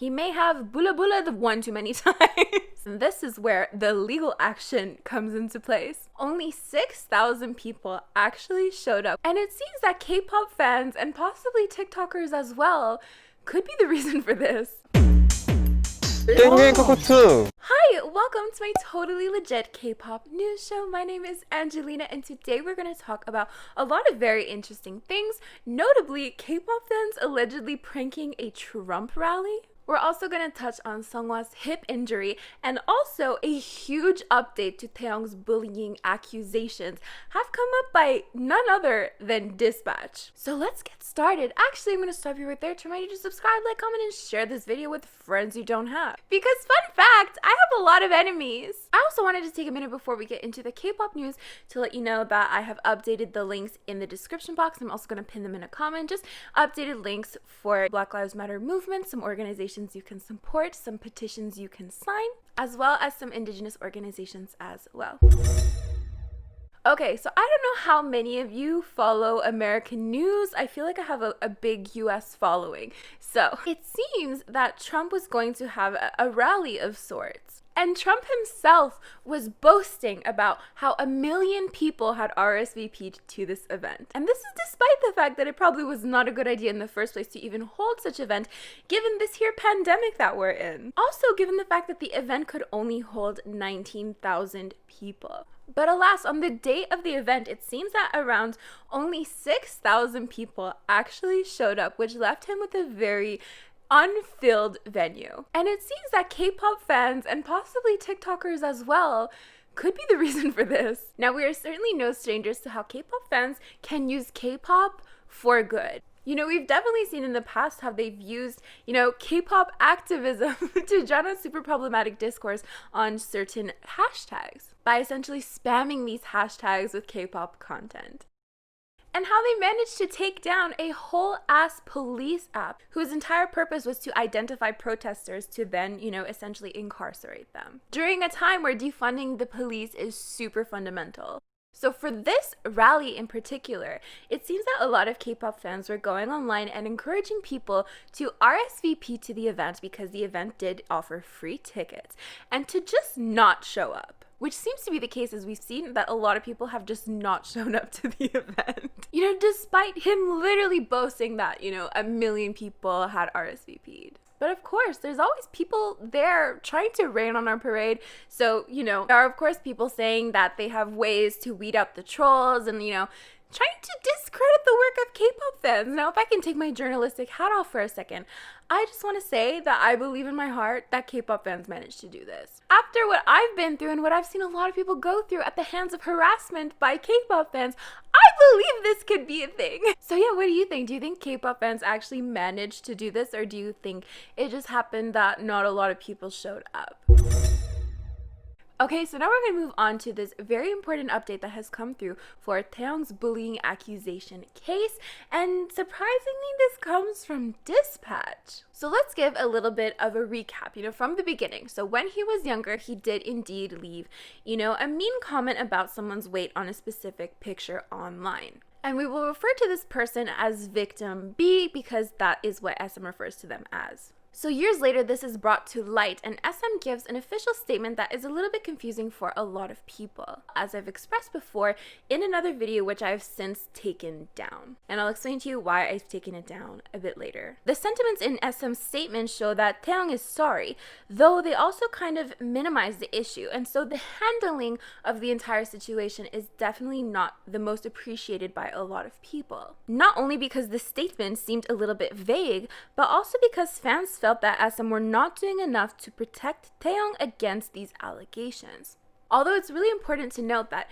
he may have bula bula the one too many times. And this is where the legal action comes into place. Only 6,000 people actually showed up, and it seems that K-pop fans and possibly TikTokers as well could be the reason for this. Hi, welcome to my totally legit K-pop news show. My name is Angelina, and today we're going to talk about a lot of very interesting things, notably K-pop fans allegedly pranking a Trump rally. We're also going to touch on Seonghwa's hip injury, and also a huge update to Taeyong's bullying accusations have come up by none other than Dispatch. So let's get started. Actually, I'm going to stop you right there to remind you to subscribe, like, comment, and share this video with friends you don't have. Because fun fact, I have a lot of enemies. I also wanted to take a minute before we get into the K-pop news to let you know that I have updated the links in the description box. I'm also going to pin them in a comment. Just updated links for Black Lives Matter movement, some organizations you can support, some petitions you can sign, as well as some indigenous organizations as well. Okay, so I don't know how many of you follow American news. I feel like I have a big US following. So it seems that Trump was going to have a rally of sorts. And Trump himself was boasting about how 1 million people had RSVP'd to this event. And this is despite the fact that it probably was not a good idea in the first place to even hold such an event, given this here pandemic that we're in. Also, given the fact that the event could only hold 19,000 people. But alas, on the day of the event, it seems that around only 6,000 people actually showed up, which left him with a very unfilled venue. And it seems that K-pop fans and possibly TikTokers as well could be the reason for this. Now, we are certainly no strangers to how K-pop fans can use K-pop for good. You know, we've definitely seen in the past how they've used, K-pop activism to drown out super problematic discourse on certain hashtags by essentially spamming these hashtags with K-pop content. And how they managed to take down a whole ass police app whose entire purpose was to identify protesters to then, essentially incarcerate them. During a time where defunding the police is super fundamental. So for this rally in particular, it seems that a lot of K-pop fans were going online and encouraging people to RSVP to the event because the event did offer free tickets and to just not show up. Which seems to be the case, as we've seen that a lot of people have just not shown up to the event. Despite him literally boasting that, 1 million people had RSVP'd. But of course, there's always people there trying to rain on our parade. So, there are of course people saying that they have ways to weed out the trolls and, trying to discredit the work of K-pop fans. Now, if I can take my journalistic hat off for a second, I just want to say that I believe in my heart that K-pop fans managed to do this. After what I've been through and what I've seen a lot of people go through at the hands of harassment by K-pop fans, I believe this could be a thing. So yeah, what do you think? Do you think K-pop fans actually managed to do this, or do you think it just happened that not a lot of people showed up? Okay, so now we're going to move on to this very important update that has come through for Taeyong's bullying accusation case, and surprisingly this comes from Dispatch. So let's give a little bit of a recap, from the beginning. So when he was younger, he did indeed leave, a mean comment about someone's weight on a specific picture online. And we will refer to this person as victim B because that is what SM refers to them as. So years later, this is brought to light, and SM gives an official statement that is a little bit confusing for a lot of people, as I've expressed before in another video which I've since taken down. And I'll explain to you why I've taken it down a bit later. The sentiments in SM's statement show that Taeyong is sorry, though they also kind of minimize the issue, and so the handling of the entire situation is definitely not the most appreciated by a lot of people. Not only because the statement seemed a little bit vague, but also because fans felt that SM were not doing enough to protect Taeyong against these allegations. Although it's really important to note that,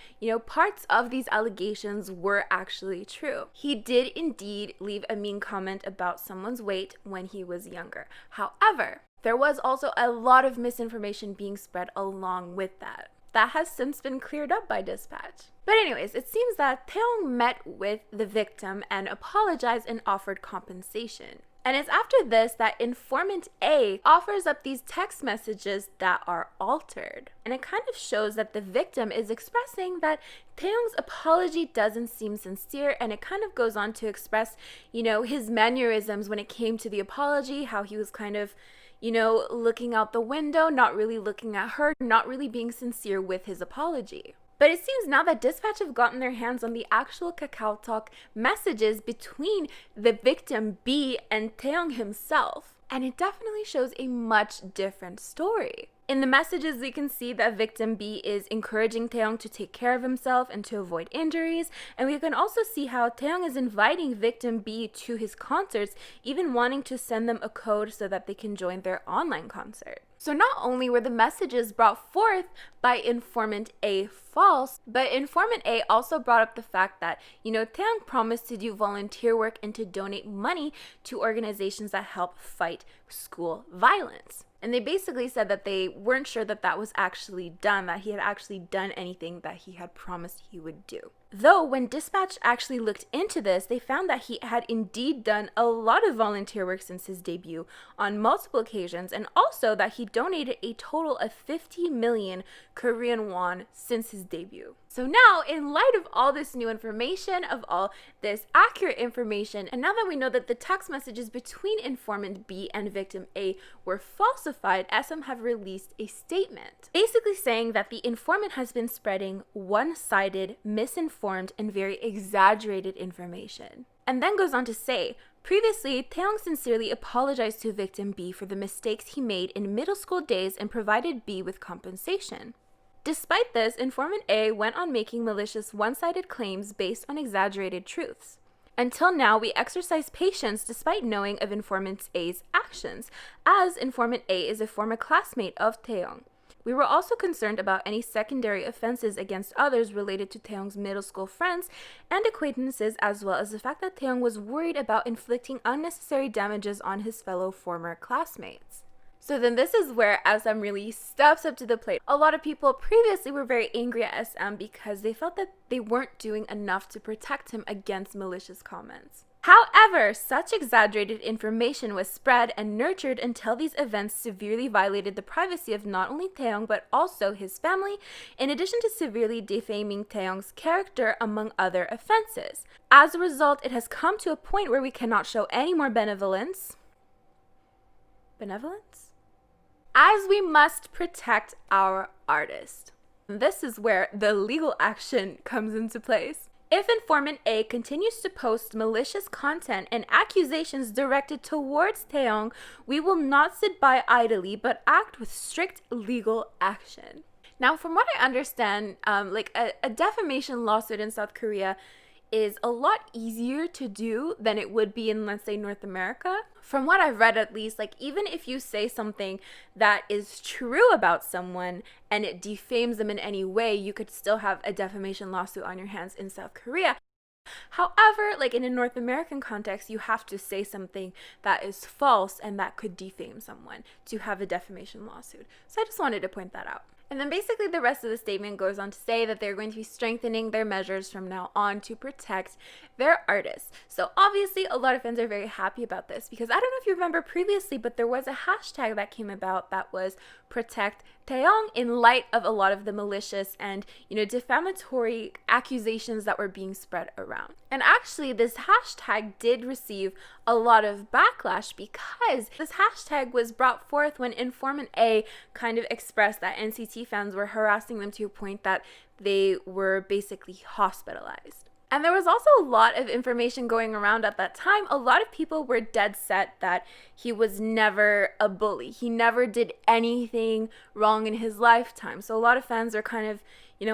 parts of these allegations were actually true. He did indeed leave a mean comment about someone's weight when he was younger. However, there was also a lot of misinformation being spread along with that. That has since been cleared up by Dispatch. But anyways, it seems that Taeyong met with the victim and apologized and offered compensation. And it's after this that informant A offers up these text messages that are altered. And it kind of shows that the victim is expressing that Taeyong's apology doesn't seem sincere, and it kind of goes on to express, his mannerisms when it came to the apology, how he was kind of, looking out the window, not really looking at her, not really being sincere with his apology. But it seems now that Dispatch have gotten their hands on the actual Kakao Talk messages between the victim B and Taeyong himself. And it definitely shows a much different story. In the messages, we can see that victim B is encouraging Taeyong to take care of himself and to avoid injuries. And we can also see how Taeyong is inviting victim B to his concerts, even wanting to send them a code so that they can join their online concert. So not only were the messages brought forth by Informant A false, but Informant A also brought up the fact that, Taeyong promised to do volunteer work and to donate money to organizations that help fight school violence. And they basically said that they weren't sure that that was actually done, that he had actually done anything that he had promised he would do. Though, when Dispatch actually looked into this, they found that he had indeed done a lot of volunteer work since his debut on multiple occasions, and also that he donated a total of 50 million Korean won since his debut. So now, in light of all this new information, of all this accurate information, and now that we know that the text messages between Informant B and Victim A were falsified, SM have released a statement, basically saying that the informant has been spreading one-sided, misinformed, and very exaggerated information. And then goes on to say, previously, Taeyong sincerely apologized to Victim B for the mistakes he made in middle school days and provided B with compensation. Despite this, Informant A went on making malicious one-sided claims based on exaggerated truths. Until now, we exercise patience despite knowing of Informant A's actions, as Informant A is a former classmate of Taeyong. We were also concerned about any secondary offenses against others related to Taeyong's middle school friends and acquaintances, as well as the fact that Taeyong was worried about inflicting unnecessary damages on his fellow former classmates. So then this is where SM really steps up to the plate. A lot of people previously were very angry at SM because they felt that they weren't doing enough to protect him against malicious comments. However, such exaggerated information was spread and nurtured until these events severely violated the privacy of not only Taeyong but also his family, in addition to severely defaming Taeyong's character among other offenses. As a result, it has come to a point where we cannot show any more benevolence, as we must protect our artist. This is where the legal action comes into place. If Informant A continues to post malicious content and accusations directed towards Taeyong, we will not sit by idly but act with strict legal action. Now, from what I understand, a defamation lawsuit in South Korea is a lot easier to do than it would be in, let's say, North America. From what I've read, at least, even if you say something that is true about someone and it defames them in any way, you could still have a defamation lawsuit on your hands in South Korea. However, in a North American context, you have to say something that is false and that could defame someone to have a defamation lawsuit. So I just wanted to point that out. And then basically the rest of the statement goes on to say that they're going to be strengthening their measures from now on to protect their artists. So obviously a lot of fans are very happy about this because I don't know if you remember previously, but there was a hashtag that came about that was protect Taeyong in light of a lot of the malicious and, defamatory accusations that were being spread around. And actually this hashtag did receive a lot of backlash because this hashtag was brought forth when Informant A kind of expressed that NCT fans were harassing them to a point that they were basically hospitalized. And there was also a lot of information going around at that time. A lot of people were dead set that he was never a bully. He never did anything wrong in his lifetime. So a lot of fans are kind of,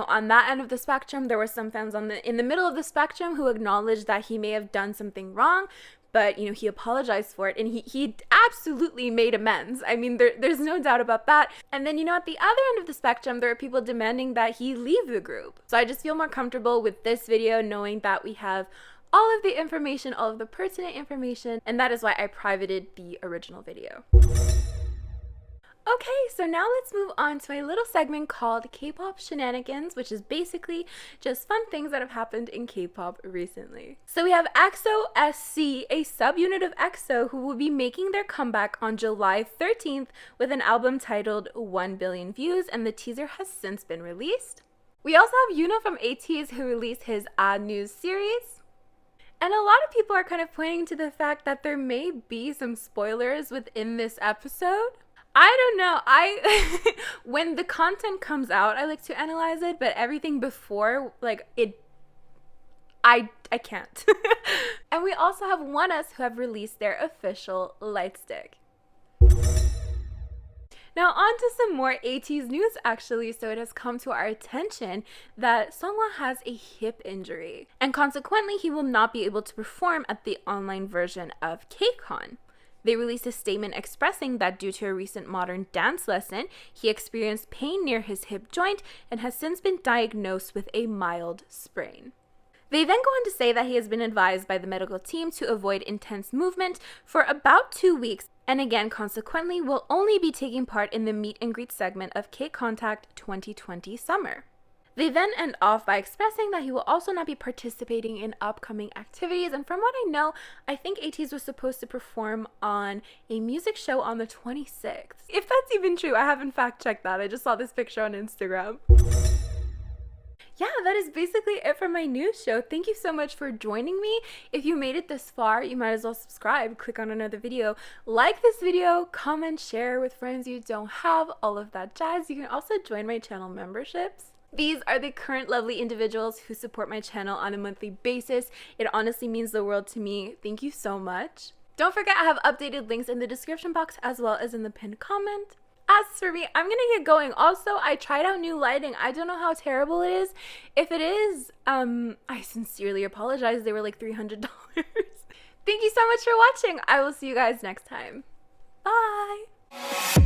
on that end of the spectrum. There were some fans in the middle of the spectrum who acknowledged that he may have done something wrong, but, he apologized for it and he absolutely made amends. I mean, there's no doubt about that. And then, at the other end of the spectrum, there are people demanding that he leave the group. So I just feel more comfortable with this video knowing that we have all of the information, all of the pertinent information, and that is why I privated the original video. Okay, so now let's move on to a little segment called Kpop Shenanigans, which is basically just fun things that have happened in K-pop recently. So we have EXO SC, a subunit of EXO, who will be making their comeback on July 13th with an album titled 1 Billion Views, and the teaser has since been released. We also have Yuno from Ateez, who released his News series. And a lot of people are kind of pointing to the fact that there may be some spoilers within this episode. I don't know. When the content comes out, I like to analyze it, but everything before, like, I can't. And we also have ONEUS who have released their official light stick. Now on to some more Ateez news actually. So it has come to our attention that Seonghwa has a hip injury, and consequently he will not be able to perform at the online version of KCON. They released a statement expressing that due to a recent modern dance lesson, he experienced pain near his hip joint and has since been diagnosed with a mild sprain. They then go on to say that he has been advised by the medical team to avoid intense movement for about 2 weeks, and again, consequently, will only be taking part in the meet and greet segment of K-Contact 2020 Summer. They then end off by expressing that he will also not be participating in upcoming activities, and from what I know, I think Ateez was supposed to perform on a music show on the 26th. If that's even true, I haven't fact checked that. I just saw this picture on Instagram. Yeah, that is basically it for my news show. Thank you so much for joining me. If you made it this far, you might as well subscribe, click on another video, like this video, comment, share with friends you don't have, all of that jazz. You can also join my channel memberships. These are the current lovely individuals who support my channel on a monthly basis. It honestly means the world to me. Thank you so much. Don't forget I have updated links in the description box as well as in the pinned comment. As for me, I'm gonna get going. Also, I tried out new lighting. I don't know how terrible it is. If it is, I sincerely apologize. They were like $300. Thank you so much for watching. I will see you guys next time. Bye!